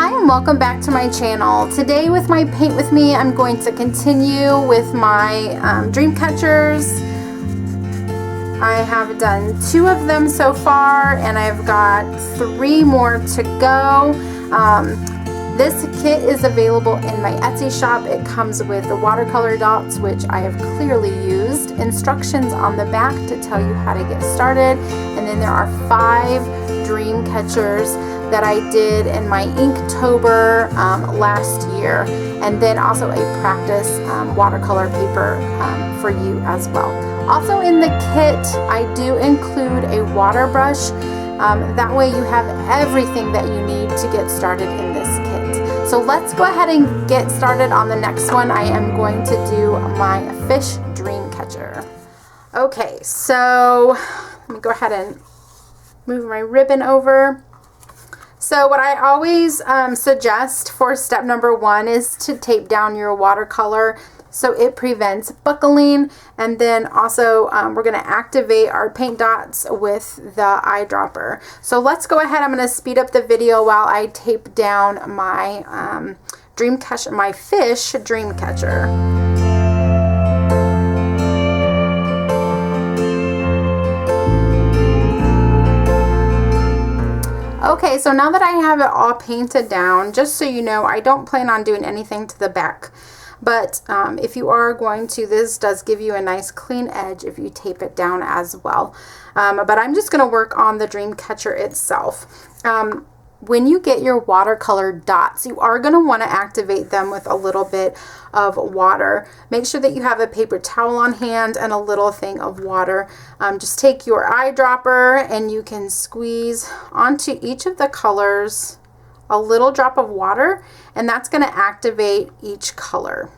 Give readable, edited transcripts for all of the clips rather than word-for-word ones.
Hi and welcome back to my channel. Today with my Paint With Me, I'm going to continue with my Dreamcatchers. I have done 2 of them so far and I've got 3 more to go. This kit is available in my Etsy shop. It comes with the watercolor dots, which I have clearly used, instructions on the back to tell you how to get started, and then there are 5 Dreamcatchers that I did in my Inktober last year, and then also a practice watercolor paper for you as well. Also in the kit, I do include a water brush. That way you have everything that you need to get started in this kit. So let's go ahead and get started on the next one. I am going to do my fish Dreamcatcher. Okay, so let me go ahead and move my ribbon over. So what I always suggest for step number 1 is to tape down your watercolor so it prevents buckling, and then also we're going to activate our paint dots with the eyedropper. So let's go ahead. I'm going to speed up the video while I tape down my Dreamcatcher, my fish Dreamcatcher. Okay, so now that I have it all painted down, just so you know, I don't plan on doing anything to the back. But if you are going to, this does give you a nice clean edge if you tape it down as well. But I'm just going to work on the Dreamcatcher itself. When you get your watercolor dots, you are going to want to activate them with a little bit of water. Make sure that you have a paper towel on hand and a little thing of water. Just take your eyedropper and you can squeeze onto each of the colors a little drop of water, and that's going to activate each color.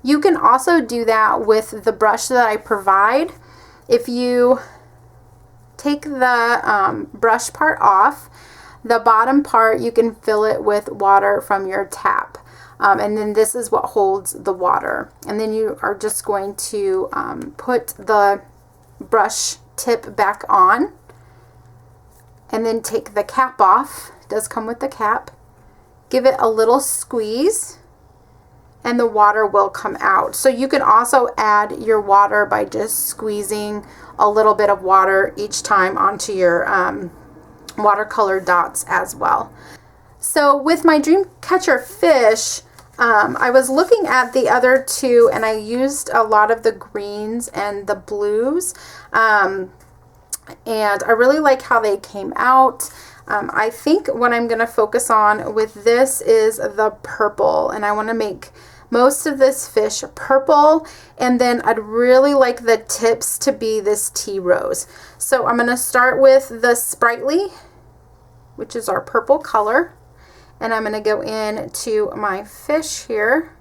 You can also do that with the brush that I provide. If you take the brush part off, the bottom part you can fill it with water from your tap, and then this is what holds the water, and then you are just going to put the brush tip back on and then take the cap off. It does come with the cap. Give it a little squeeze and the water will come out. So you can also add your water by just squeezing a little bit of water each time onto your watercolor dots as well. So with my Dreamcatcher fish, I was looking at the other 2 and I used a lot of the greens and the blues. And I really like how they came out. I think what I'm going to focus on with this is the purple, and I want to make most of this fish purple, and then I'd really like the tips to be this tea rose. So I'm going to start with the Sprightly, which is our purple color, and I'm going to go into my fish here.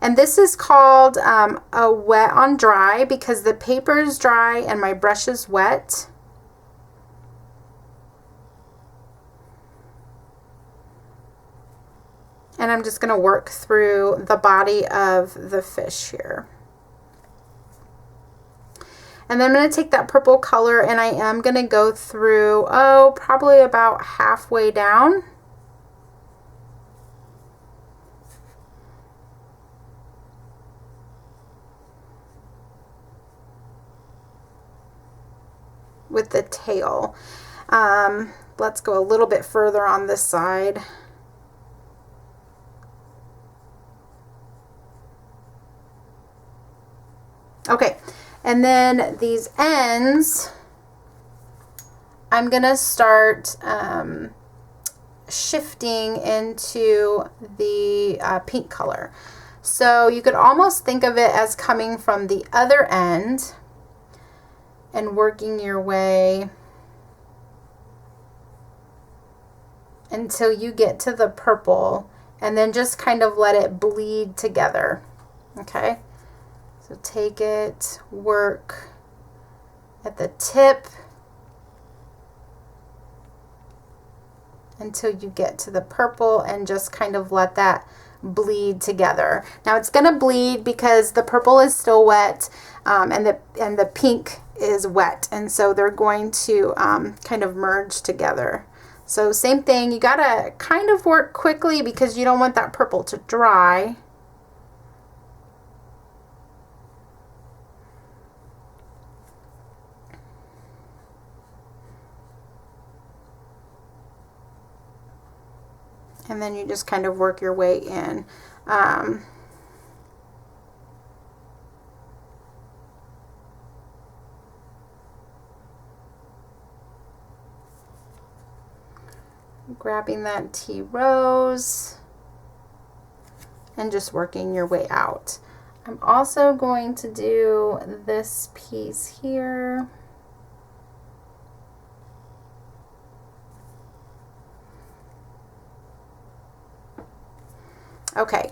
And this is called a wet on dry because the paper is dry and my brush is wet. And I'm just going to work through the body of the fish here. And then I'm going to take that purple color and I am going to go through, probably about halfway down. With the tail. Let's go a little bit further on this side. Okay, and then these ends, I'm gonna start shifting into the pink color. So you could almost think of it as coming from the other end and working your way until you get to the purple, and then just kind of let it bleed together. Okay, so take it, work at the tip until you get to the purple, and just kind of let that bleed together. Now it's going to bleed because the purple is still wet, and the pink is wet, and so they're going to kind of merge together. So same thing, you gotta kind of work quickly because you don't want that purple to dry. And then you just kind of work your way in. Grabbing that tea rose and just working your way out. I'm also going to do this piece here. Okay,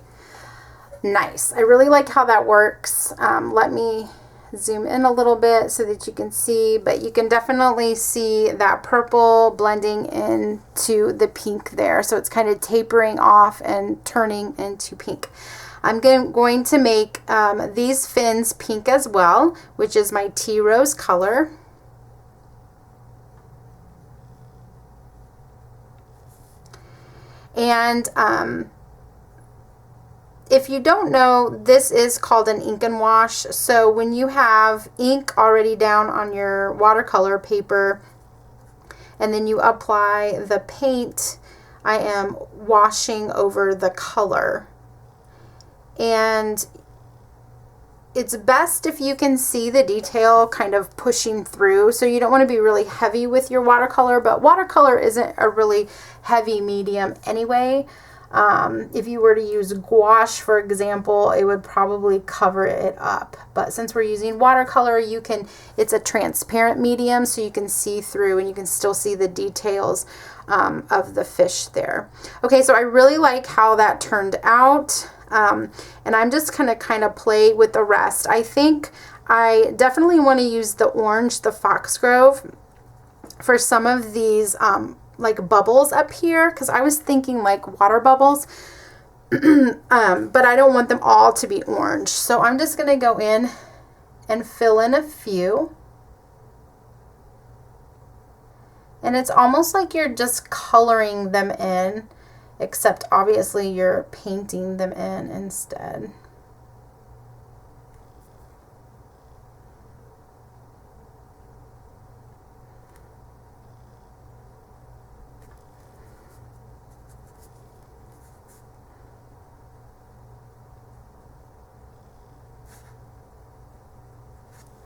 nice. I really like how that works. Let me zoom in a little bit so that you can see, but you can definitely see that purple blending into the pink there. So it's kind of tapering off and turning into pink. I'm going to make these fins pink as well, which is my tea rose color. And if you don't know, this is called an ink and wash. So when you have ink already down on your watercolor paper and then you apply the paint, I am washing over the color. And it's best if you can see the detail kind of pushing through. So you don't want to be really heavy with your watercolor, but watercolor isn't a really heavy medium anyway. If you were to use gouache, for example, it would probably cover it up. But since we're using watercolor, it's a transparent medium, so you can see through and you can still see the details of the fish there. Okay, so I really like how that turned out. And I'm just going to kind of play with the rest. I think I definitely want to use the orange, the Foxgrove, for some of these like bubbles up here, because I was thinking like water bubbles, but I don't want them all to be orange. So I'm just going to go in and fill in a few. And it's almost like you're just coloring them in, except obviously you're painting them in instead.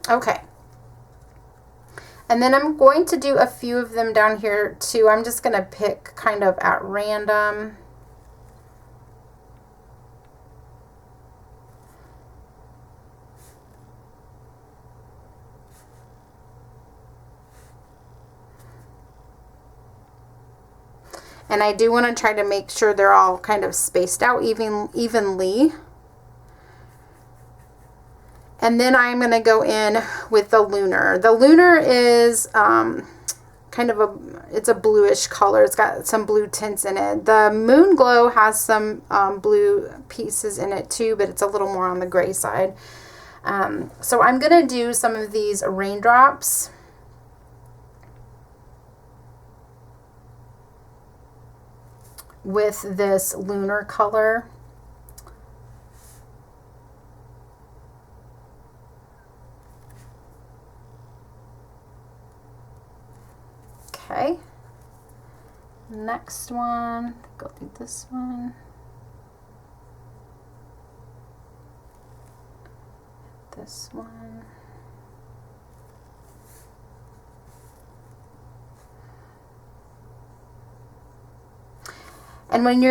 Okay. And then I'm going to do a few of them down here too. I'm just going to pick kind of at random. And I do want to try to make sure they're all kind of spaced out evenly. And then I'm going to go in with the lunar. The lunar is kind of it's a bluish color. It's got some blue tints in it. The moon glow has some blue pieces in it too, but it's a little more on the gray side. So I'm going to do some of these raindrops. With this lunar color. Okay, next one, go through this one, this one, and when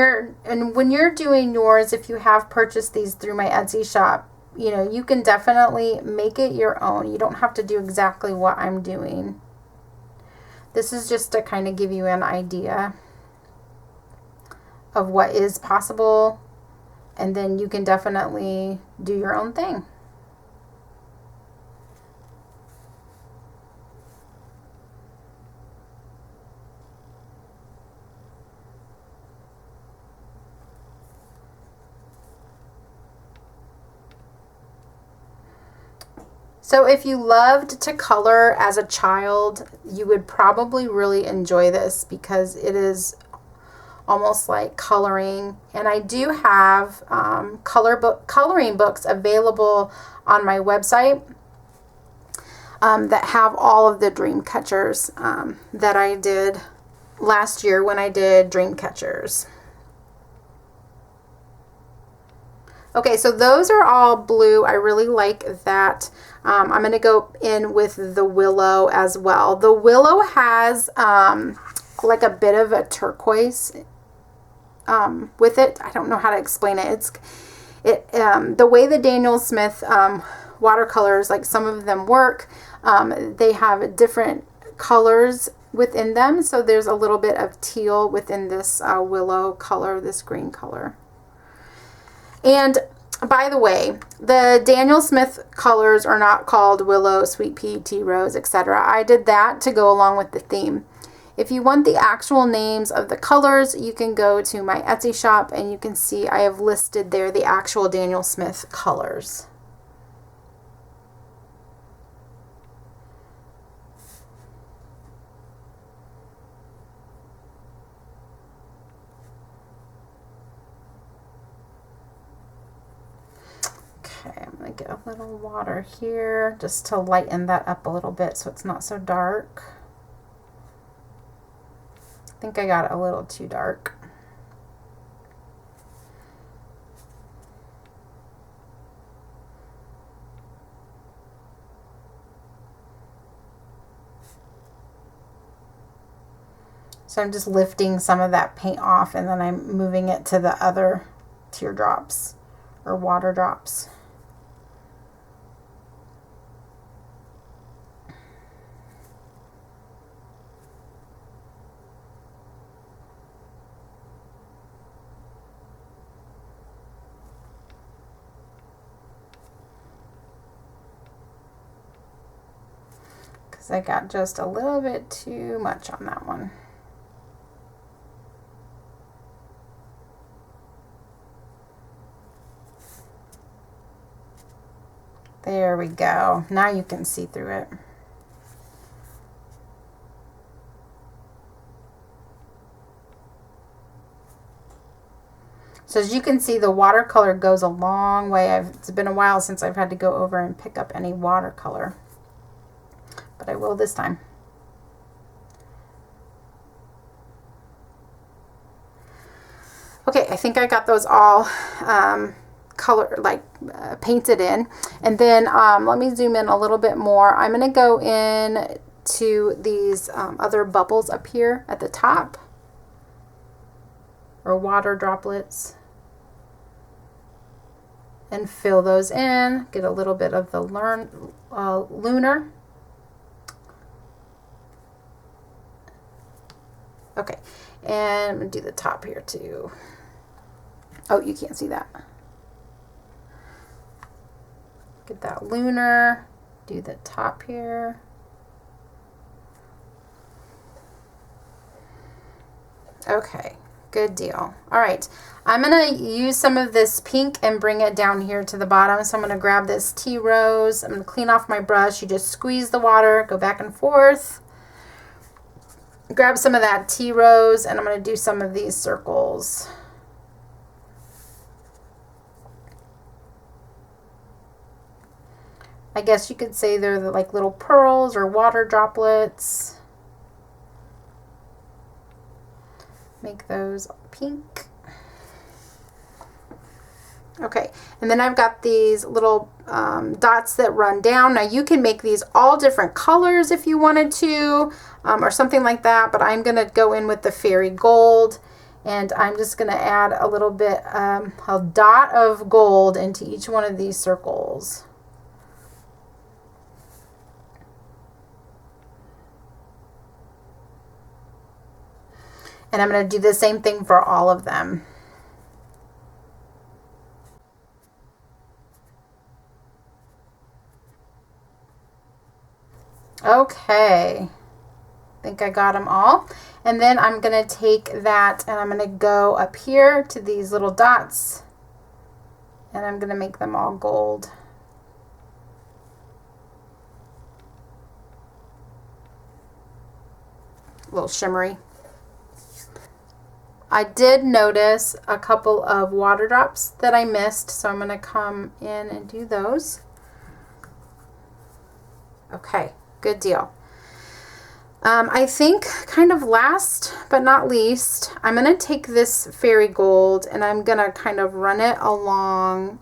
you're doing yours, if you have purchased these through my Etsy shop, you know, you can definitely make it your own. You don't have to do exactly what I'm doing. This is just to kind of give you an idea of what is possible, and then you can definitely do your own thing. So if you loved to color as a child, you would probably really enjoy this because it is almost like coloring. And I do have coloring books available on my website that have all of the Dreamcatchers that I did last year when I did Dreamcatchers. Okay, so those are all blue. I really like that. I'm going to go in with the willow as well. The willow has like a bit of a turquoise with it. I don't know how to explain it. The way the Daniel Smith watercolors, like some of them work, they have different colors within them. So there's a little bit of teal within this willow color, this green color. And by the way, the Daniel Smith colors are not called willow, sweet pea, tea rose, etc. I did that to go along with the theme. If you want the actual names of the colors, you can go to my Etsy shop and you can see I have listed there the actual Daniel Smith colors. Okay, I'm going to get a little water here just to lighten that up a little bit so it's not so dark. I think I got it a little too dark. So I'm just lifting some of that paint off and then I'm moving it to the other teardrops or water drops. I got just a little bit too much on that one. There we go. Now you can see through it. So as you can see, the watercolor goes a long way. It's been a while since I've had to go over and pick up any watercolor, but I will this time. Okay, I think I got those all painted in. And then let me zoom in a little bit more. I'm going to go in to these other bubbles up here at the top, or water droplets, and fill those in. Get a little bit of the lunar. Okay, and I'm going to do the top here too. Oh, you can't see that. Get that lunar, do the top here. Okay, good deal. All right, I'm going to use some of this pink and bring it down here to the bottom. So I'm going to grab this tea rose. I'm going to clean off my brush. You just squeeze the water, go back and forth. Grab some of that tea rose, and I'm going to do some of these circles. I guess you could say they're like little pearls or water droplets. Make those pink. Okay, and then I've got these little dots that run down. Now you can make these all different colors if you wanted to, or something like that, but I'm gonna go in with the fairy gold, and I'm just gonna add a little bit, a dot of gold into each one of these circles. And I'm gonna do the same thing for all of them. Okay, I think I got them all. And then I'm going to take that and I'm going to go up here to these little dots and I'm going to make them all gold. a little shimmery. I did notice a couple of water drops that I missed, so I'm going to come in and do those. Okay, good deal. I think kind of last but not least, I'm going to take this fairy gold and I'm going to kind of run it along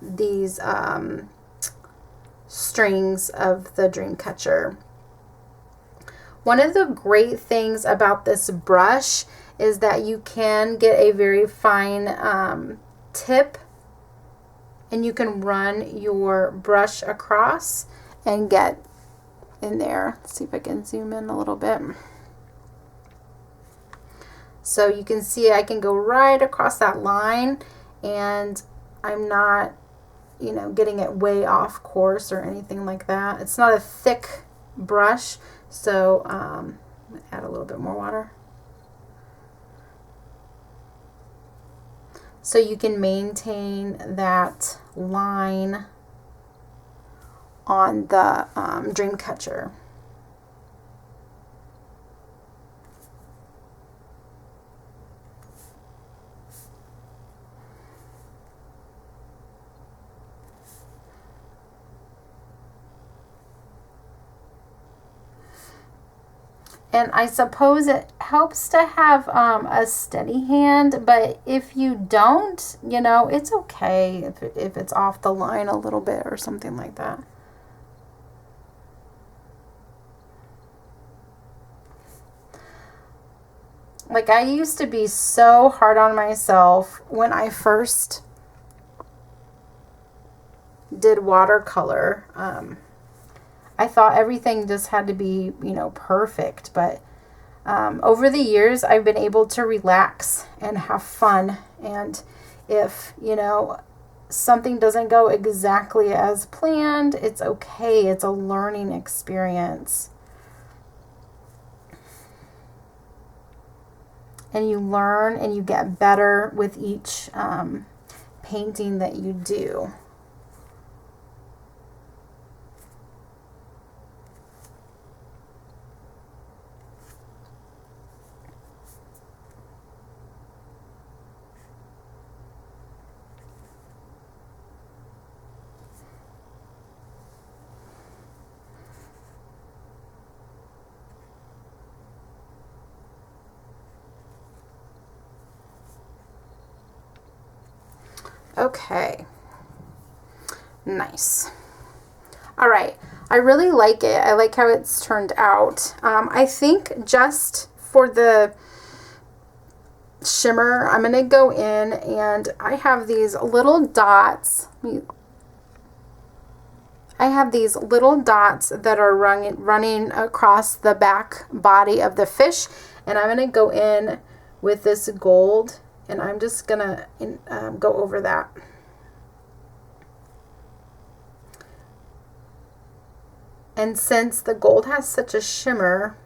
these strings of the Dreamcatcher. One of the great things about this brush is that you can get a very fine tip and you can run your brush across and get in there. Let's see if I can zoom in a little bit. So you can see I can go right across that line and I'm not, you know, getting it way off course or anything like that. It's not a thick brush, so add a little bit more water. So you can maintain that line on the Dreamcatcher. And I suppose it helps to have a steady hand, but if you don't, you know, it's okay if it's off the line a little bit or something like that. Like, I used to be so hard on myself when I first did watercolor. I thought everything just had to be, you know, perfect. But over the years, I've been able to relax and have fun. And if, you know, something doesn't go exactly as planned, it's okay. It's a learning experience. And you learn and you get better with each painting that you do. Okay, nice. All right, I really like it. I like how it's turned out. I think just for the shimmer, I'm gonna go in and I have these little dots. I have these little dots that are running across the back body of the fish, and I'm gonna go in with this gold. And I'm just going to go over that. And since the gold has such a shimmer,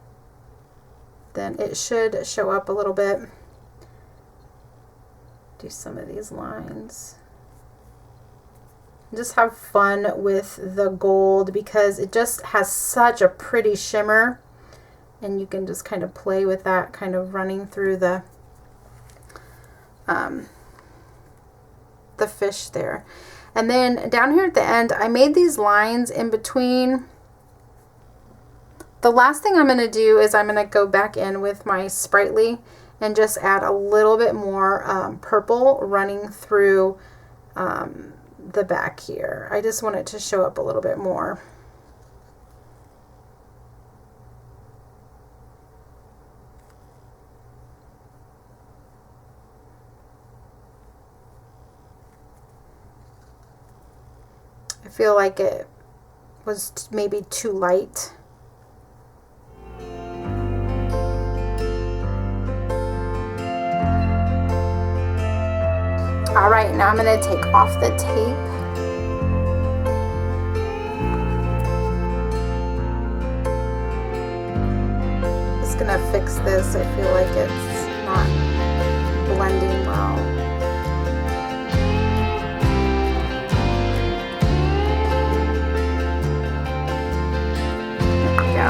then it should show up a little bit. Do some of these lines. Just have fun with the gold because it just has such a pretty shimmer. And you can just kind of play with that, kind of running through the fish there. And then down here at the end, I made these lines in between. The last thing I'm going to do is I'm going to go back in with my Sprightly and just add a little bit more purple running through the back here. I just want it to show up a little bit more. I feel like it was maybe too light. All right, now I'm going to take off the tape. Just going to fix this. I feel like it's not blending well. There we go.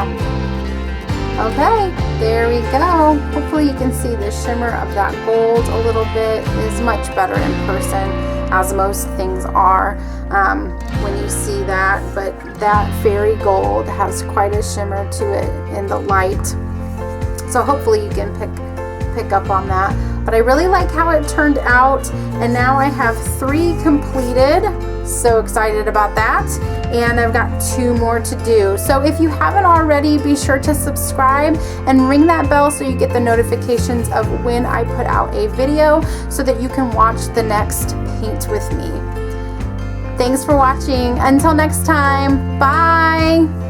Okay, there we go. Hopefully you can see the shimmer of that gold a little bit. It is much better in person, as most things are when you see that, but that fairy gold has quite a shimmer to it in the light. So hopefully you can pick up on that. But I really like how it turned out, and now I have 3 completed. So excited about that, and I've got 2 more to do. So if you haven't already, be sure to subscribe and ring that bell so you get the notifications of when I put out a video, so that you can watch the next paint with me. Thanks for watching. Until next time, bye.